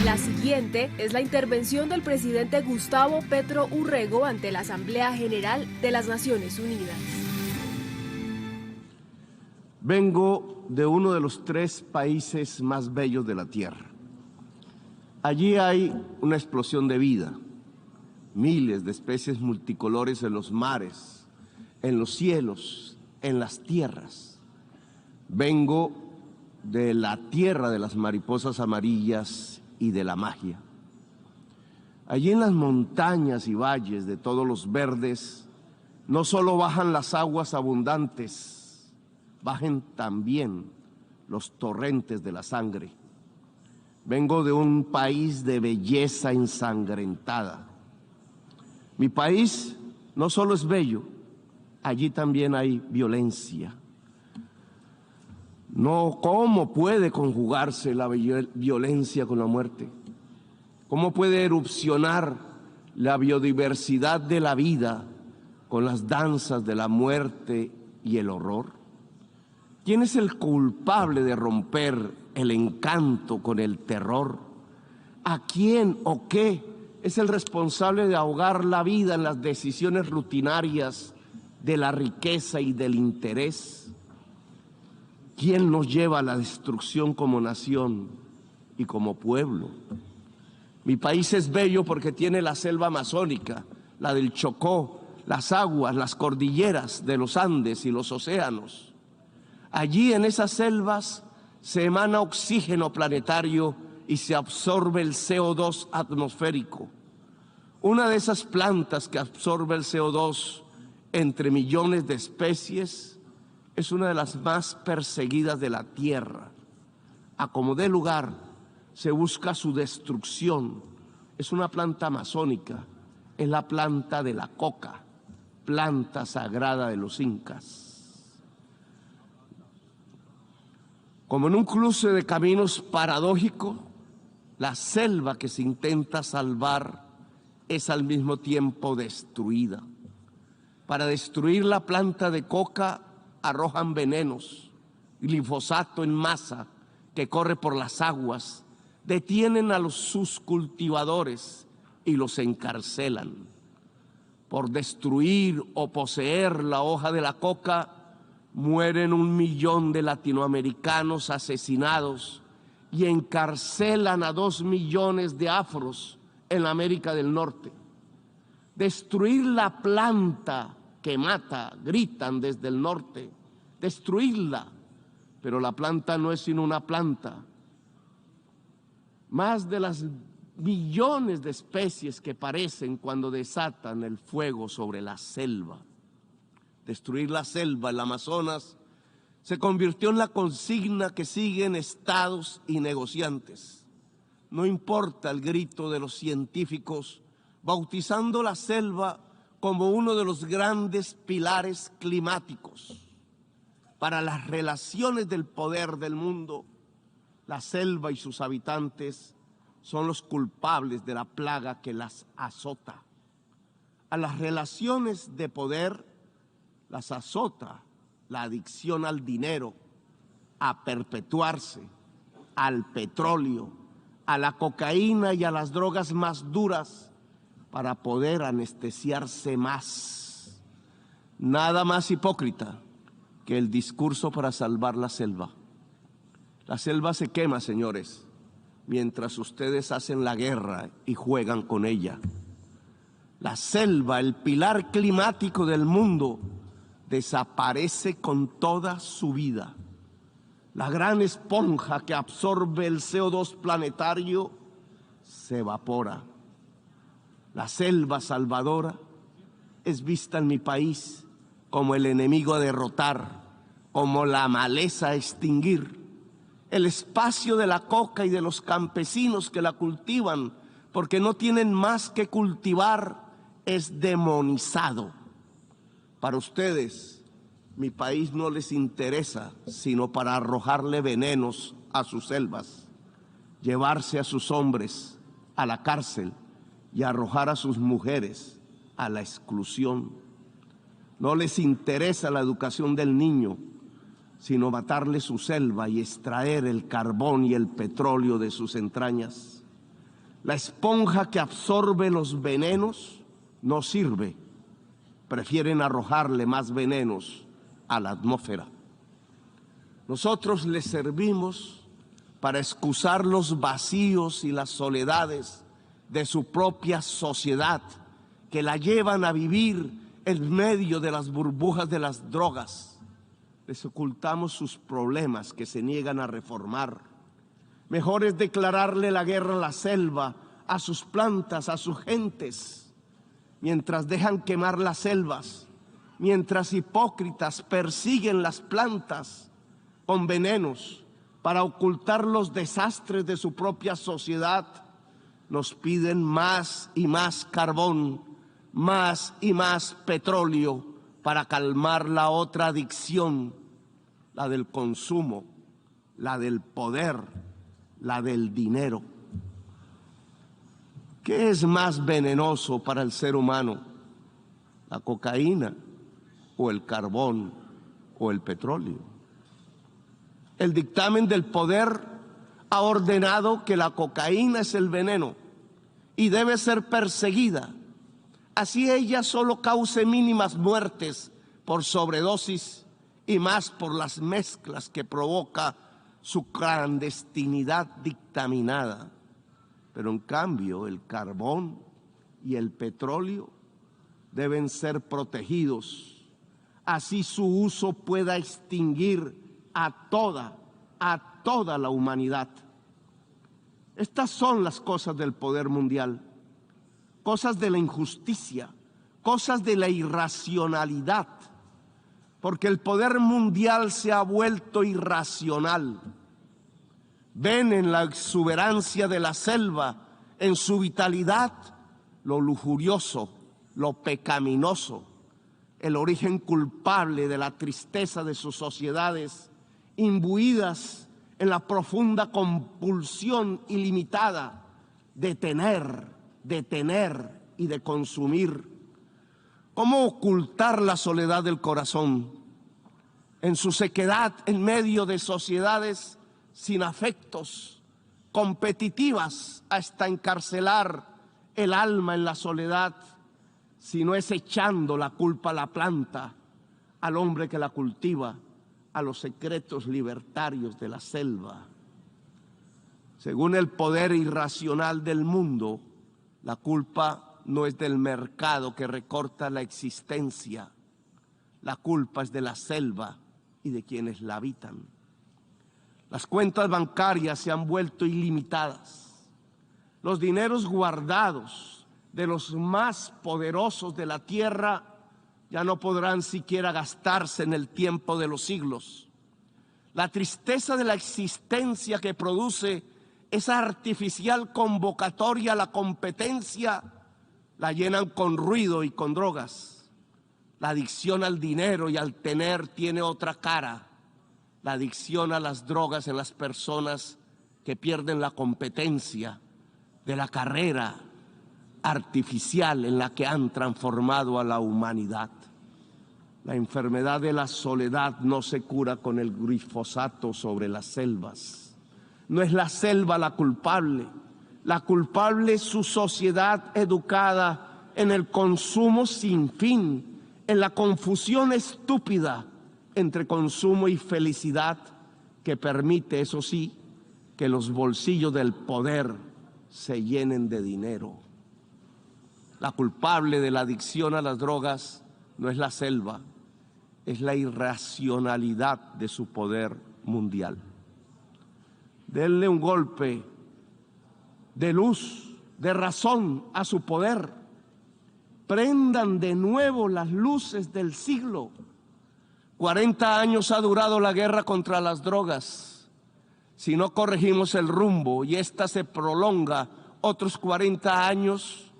La siguiente es la intervención del presidente Gustavo Petro Urrego ante la Asamblea General de las Naciones Unidas. Vengo de uno de los 3 países más bellos de la Tierra. Allí hay una explosión de vida, miles de especies multicolores en los mares, en los cielos, en las tierras. Vengo de la tierra de las mariposas amarillas y de la magia. Allí en las montañas y valles de todos los verdes, no solo bajan las aguas abundantes, bajen también los torrentes de la sangre. Vengo de un país de belleza ensangrentada. Mi país no solo es bello, allí también hay violencia. No, ¿cómo puede conjugarse la violencia con la muerte? ¿Cómo puede erupcionar la biodiversidad de la vida con las danzas de la muerte y el horror? ¿Quién es el culpable de romper el encanto con el terror? ¿A quién o qué es el responsable de ahogar la vida en las decisiones rutinarias de la riqueza y del interés? ¿Quién nos lleva a la destrucción como nación y como pueblo? Mi país es bello porque tiene la selva amazónica, la del Chocó, las aguas, las cordilleras de los Andes y los océanos. Allí en esas selvas se emana oxígeno planetario y se absorbe el CO2 atmosférico. Una de esas plantas que absorbe el CO2 entre millones de especies es una de las más perseguidas de la tierra. A como dé lugar, se busca su destrucción. Es una planta amazónica, es la planta de la coca, planta sagrada de los incas. Como en un cruce de caminos paradójico, la selva que se intenta salvar es al mismo tiempo destruida. Para destruir la planta de coca arrojan venenos, glifosato en masa que corre por las aguas, detienen a sus cultivadores y los encarcelan. Por destruir o poseer la hoja de la coca, mueren 1 millón de latinoamericanos asesinados y encarcelan a 2 millones de afros en la América del Norte. Destruir la planta que mata, gritan desde el norte, destruirla, pero la planta no es sino una planta. Más de las millones de especies que parecen cuando desatan el fuego sobre la selva. Destruir la selva, el Amazonas, se convirtió en la consigna que siguen estados y negociantes. No importa el grito de los científicos, bautizando la selva como uno de los grandes pilares climáticos. Para las relaciones del poder del mundo, la selva y sus habitantes son los culpables de la plaga que las azota. A las relaciones de poder las azota la adicción al dinero, a perpetuarse, al petróleo, a la cocaína y a las drogas más duras para poder anestesiarse más. Nada más hipócrita que el discurso para salvar la selva. La selva se quema, señores, mientras ustedes hacen la guerra y juegan con ella. La selva, el pilar climático del mundo, desaparece con toda su vida. La gran esponja que absorbe el CO2 planetario se evapora. La selva salvadora es vista en mi país como el enemigo a derrotar, como la maleza a extinguir. El espacio de la coca y de los campesinos que la cultivan, porque no tienen más que cultivar, es demonizado. Para ustedes, mi país no les interesa, sino para arrojarle venenos a sus selvas, llevarse a sus hombres a la cárcel y arrojar a sus mujeres a la exclusión. No les interesa la educación del niño, sino matarle su selva y extraer el carbón y el petróleo de sus entrañas. La esponja que absorbe los venenos no sirve. Prefieren arrojarle más venenos a la atmósfera. Nosotros les servimos para excusar los vacíos y las soledades de su propia sociedad, que la llevan a vivir en medio de las burbujas de las drogas. Les ocultamos sus problemas que se niegan a reformar. Mejor es declararle la guerra a la selva, a sus plantas, a sus gentes, mientras dejan quemar las selvas, mientras hipócritas persiguen las plantas con venenos para ocultar los desastres de su propia sociedad. Nos piden más y más carbón, más y más petróleo para calmar la otra adicción, la del consumo, la del poder, la del dinero. ¿Qué es más venenoso para el ser humano? ¿La cocaína o el carbón o el petróleo? El dictamen del poder ha ordenado que la cocaína es el veneno y debe ser perseguida, así ella solo cause mínimas muertes por sobredosis y más por las mezclas que provoca su clandestinidad dictaminada. Pero en cambio el carbón y el petróleo deben ser protegidos, así su uso pueda extinguir a toda la humanidad. Estas son las cosas del poder mundial, cosas de la injusticia, cosas de la irracionalidad, porque el poder mundial se ha vuelto irracional. Ven en la exuberancia de la selva, en su vitalidad, lo lujurioso, lo pecaminoso, el origen culpable de la tristeza de sus sociedades, imbuidas en la profunda compulsión ilimitada de tener y de consumir. ¿Cómo ocultar la soledad del corazón en su sequedad en medio de sociedades sin afectos, competitivas hasta encarcelar el alma en la soledad, si no es echando la culpa a la planta, al hombre que la cultiva, a los secretos libertarios de la selva? Según el poder irracional del mundo, la culpa no es del mercado que recorta la existencia, la culpa es de la selva y de quienes la habitan. Las cuentas bancarias se han vuelto ilimitadas. Los dineros guardados de los más poderosos de la tierra ya no podrán siquiera gastarse en el tiempo de los siglos. La tristeza de la existencia que produce esa artificial convocatoria a la competencia la llenan con ruido y con drogas. La adicción al dinero y al tener tiene otra cara. La adicción a las drogas en las personas que pierden la competencia de la carrera artificial en la que han transformado a la humanidad. La enfermedad de la soledad no se cura con el glifosato sobre las selvas. No es la selva la culpable es su sociedad educada en el consumo sin fin, en la confusión estúpida entre consumo y felicidad que permite, eso sí, que los bolsillos del poder se llenen de dinero. La culpable de la adicción a las drogas no es la selva, es la irracionalidad de su poder mundial. Denle un golpe de luz, de razón a su poder. Prendan de nuevo las luces del siglo. 40 años ha durado la guerra contra las drogas. Si no corregimos el rumbo y esta se prolonga otros 40 años,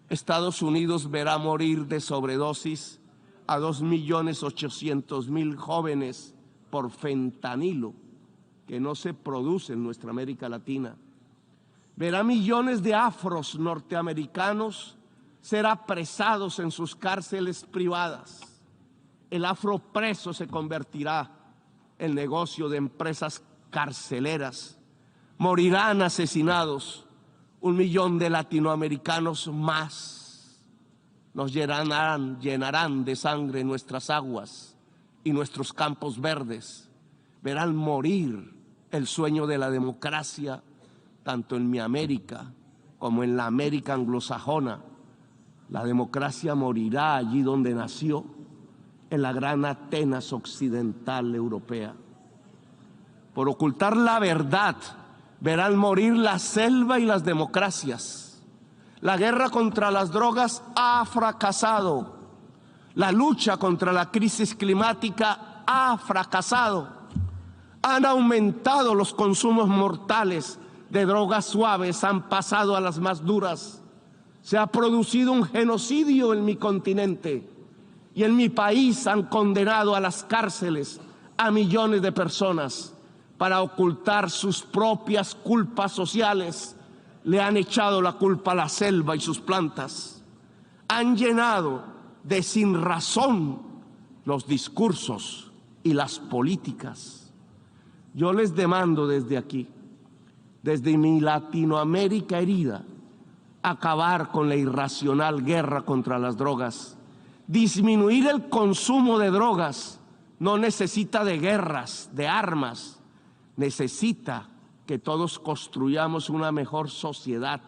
Estados Unidos verá morir de sobredosis a 2.800.000 jóvenes por fentanilo, que no se produce en nuestra América Latina. Verá millones de afros norteamericanos ser apresados en sus cárceles privadas. El afro preso se convertirá en negocio de empresas carceleras. Morirán asesinados 1 millón de latinoamericanos más nos llenarán de sangre nuestras aguas y nuestros campos verdes. Verán morir el sueño de la democracia, tanto en mi América como en la América anglosajona. La democracia morirá allí donde nació, en la gran Atenas occidental europea. Por ocultar la verdad, verán morir la selva y las democracias. La guerra contra las drogas ha fracasado. La lucha contra la crisis climática ha fracasado. Han aumentado los consumos mortales de drogas suaves, han pasado a las más duras. Se ha producido un genocidio en mi continente y en mi país han condenado a las cárceles a millones de personas. Para ocultar sus propias culpas sociales, le han echado la culpa a la selva y sus plantas. Han llenado de sinrazón los discursos y las políticas. Yo les demando desde aquí, desde mi Latinoamérica herida, acabar con la irracional guerra contra las drogas. Disminuir el consumo de drogas no necesita de guerras, de armas. Necesita que todos construyamos una mejor sociedad,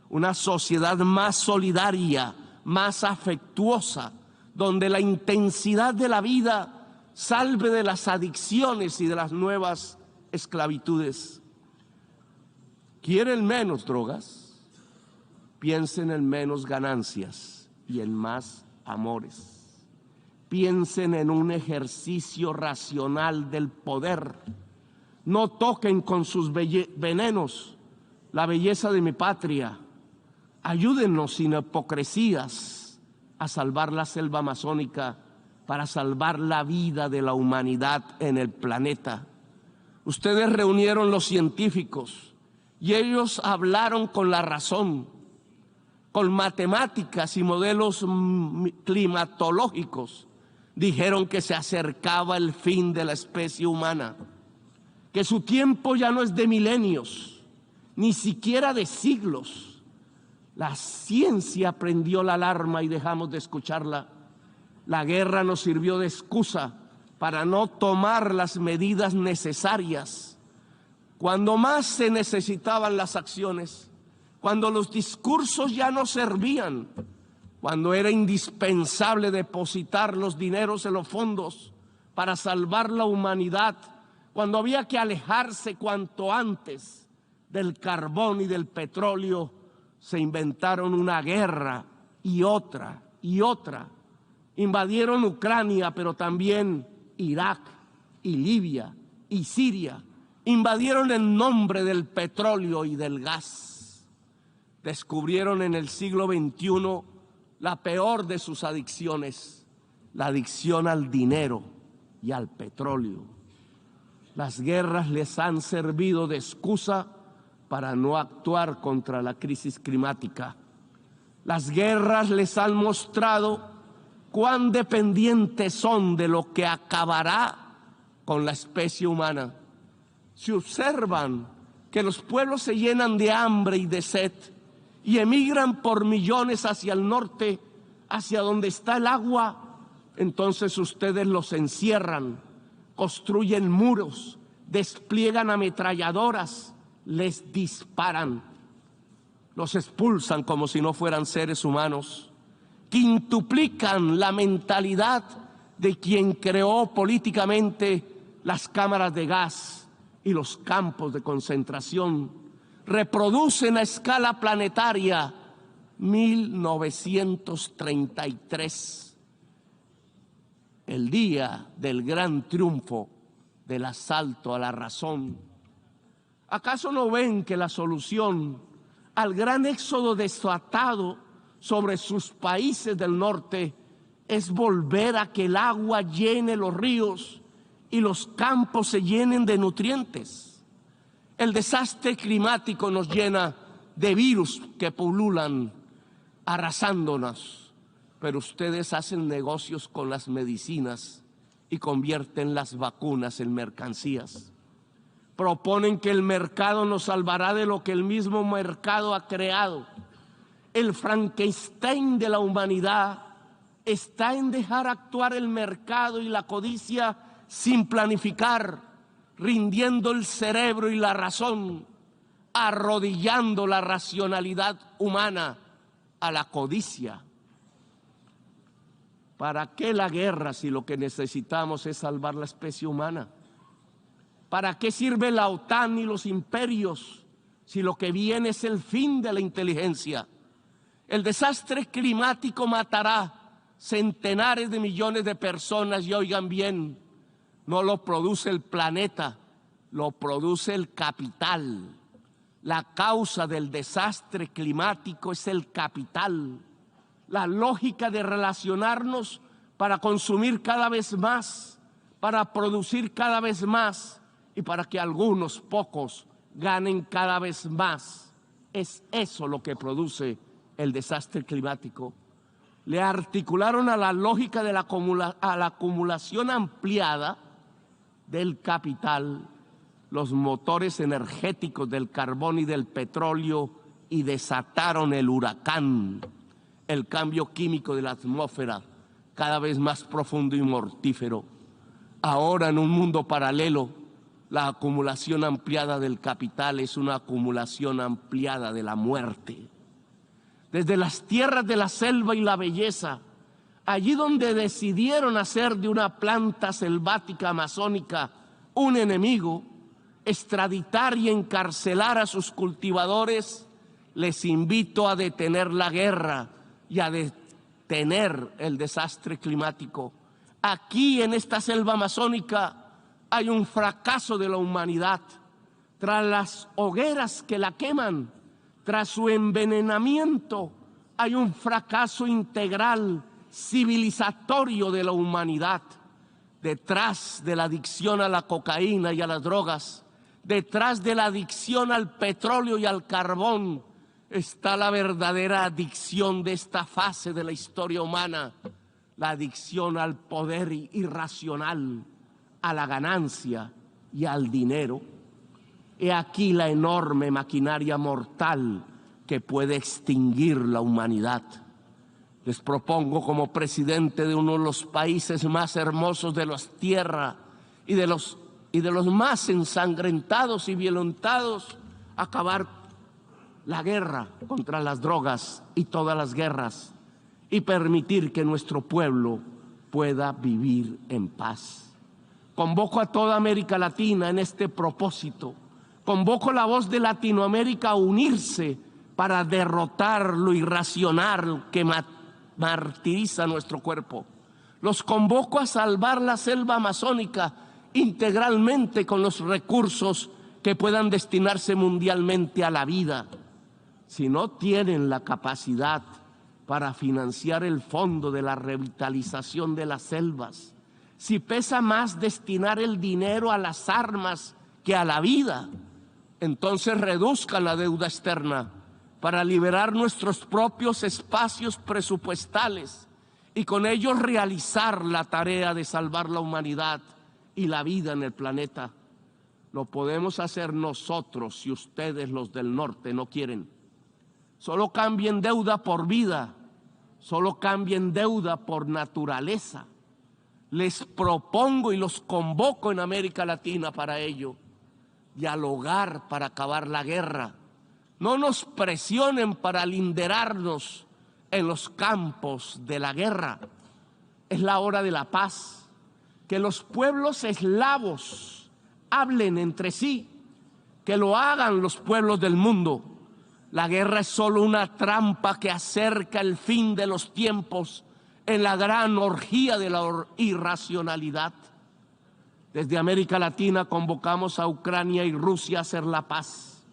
una sociedad más solidaria, más afectuosa, donde la intensidad de la vida salve de las adicciones y de las nuevas esclavitudes. ¿Quieren menos drogas? Piensen en menos ganancias y en más amores. Piensen en un ejercicio racional del poder. No toquen con sus venenos la belleza de mi patria. Ayúdennos sin hipocresías a salvar la selva amazónica para salvar la vida de la humanidad en el planeta. Ustedes reunieron los científicos y ellos hablaron con la razón, con matemáticas y modelos climatológicos. Dijeron que se acercaba el fin de la especie humana, que su tiempo ya no es de milenios, ni siquiera de siglos. La ciencia prendió la alarma y dejamos de escucharla. La guerra nos sirvió de excusa para no tomar las medidas necesarias. Cuando más se necesitaban las acciones, cuando los discursos ya no servían, cuando era indispensable depositar los dineros en los fondos para salvar la humanidad, cuando había que alejarse cuanto antes del carbón y del petróleo, se inventaron una guerra y otra y otra. Invadieron Ucrania, pero también Irak y Libia y Siria. Invadieron en nombre del petróleo y del gas. Descubrieron en el siglo XXI la peor de sus adicciones, la adicción al dinero y al petróleo. Las guerras les han servido de excusa para no actuar contra la crisis climática. Las guerras les han mostrado cuán dependientes son de lo que acabará con la especie humana. Si observan que los pueblos se llenan de hambre y de sed y emigran por millones hacia el norte, hacia donde está el agua, entonces ustedes los encierran, construyen muros, despliegan ametralladoras, les disparan, los expulsan como si no fueran seres humanos, quintuplican la mentalidad de quien creó políticamente las cámaras de gas y los campos de concentración, reproducen a escala planetaria 1933. El día del gran triunfo del asalto a la razón. ¿Acaso no ven que la solución al gran éxodo desatado sobre sus países del norte es volver a que el agua llene los ríos y los campos se llenen de nutrientes? El desastre climático nos llena de virus que pululan, arrasándonos. Pero ustedes hacen negocios con las medicinas y convierten las vacunas en mercancías. proponen que el mercado nos salvará de lo que el mismo mercado ha creado. El Frankenstein de la humanidad está en dejar actuar el mercado y la codicia sin planificar, rindiendo el cerebro y la razón, arrodillando la racionalidad humana a la codicia. ¿Para qué la guerra si lo que necesitamos es salvar la especie humana? ¿Para qué sirve la OTAN y los imperios si lo que viene es el fin de la inteligencia? El desastre climático matará centenares de millones de personas y oigan bien, no lo produce el planeta, lo produce el capital. La causa del desastre climático es el capital. La lógica de relacionarnos para consumir cada vez más, para producir cada vez más y para que algunos pocos ganen cada vez más. Es eso lo que produce el desastre climático. Le articularon a la lógica de la acumulación ampliada del capital los motores energéticos del carbón y del petróleo y desataron el huracán, el cambio químico de la atmósfera, cada vez más profundo y mortífero. Ahora, en un mundo paralelo, la acumulación ampliada del capital es una acumulación ampliada de la muerte. Desde las tierras de la selva y la belleza, allí donde decidieron hacer de una planta selvática amazónica un enemigo, extraditar y encarcelar a sus cultivadores, les invito a detener la guerra y a detener el desastre climático. Aquí en esta selva amazónica hay un fracaso de la humanidad. Tras las hogueras que la queman, tras su envenenamiento, hay un fracaso integral, civilizatorio de la humanidad. Detrás de la adicción a la cocaína y a las drogas, detrás de la adicción al petróleo y al carbón, está la verdadera adicción de esta fase de la historia humana, la adicción al poder irracional, a la ganancia y al dinero. He aquí la enorme maquinaria mortal que puede extinguir la humanidad. Les propongo como presidente de uno de los países más hermosos de la tierra y de los más ensangrentados y violentados, acabar la guerra contra las drogas y todas las guerras y permitir que nuestro pueblo pueda vivir en paz. Convoco a toda América Latina en este propósito. Convoco la voz de Latinoamérica a unirse para derrotar lo irracional que martiriza nuestro cuerpo. Los convoco a salvar la selva amazónica integralmente con los recursos que puedan destinarse mundialmente a la vida. Si no tienen la capacidad para financiar el fondo de la revitalización de las selvas, si pesa más destinar el dinero a las armas que a la vida, entonces reduzcan la deuda externa para liberar nuestros propios espacios presupuestales y con ellos realizar la tarea de salvar la humanidad y la vida en el planeta. Lo podemos hacer nosotros si ustedes, los del norte, no quieren. Solo cambien deuda por vida, solo cambien deuda por naturaleza. Les propongo y los convoco en América Latina para ello. Dialogar para acabar la guerra. No nos presionen para linderarnos en los campos de la guerra. Es la hora de la paz. Que los pueblos eslavos hablen entre sí, que lo hagan los pueblos del mundo. La guerra es solo una trampa que acerca el fin de los tiempos en la gran orgía de la irracionalidad. Desde América Latina convocamos a Ucrania y Rusia a hacer la paz.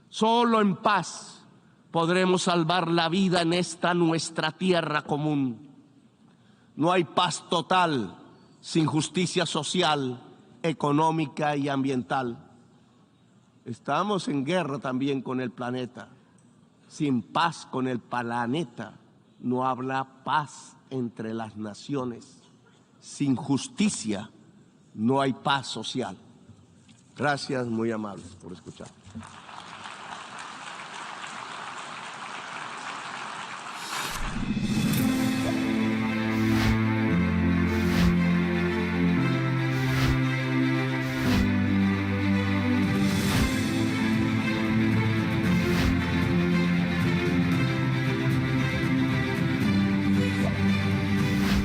Solo en paz podremos salvar la vida en esta nuestra tierra común. No hay paz total sin justicia social, económica y ambiental. Estamos en guerra también con el planeta. Sin paz con el planeta no habrá paz entre las naciones. Sin justicia no hay paz social. Gracias, muy amables por escuchar.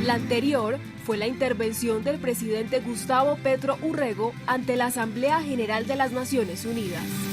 La anterior fue la intervención del presidente Gustavo Petro Urrego ante la Asamblea General de las Naciones Unidas.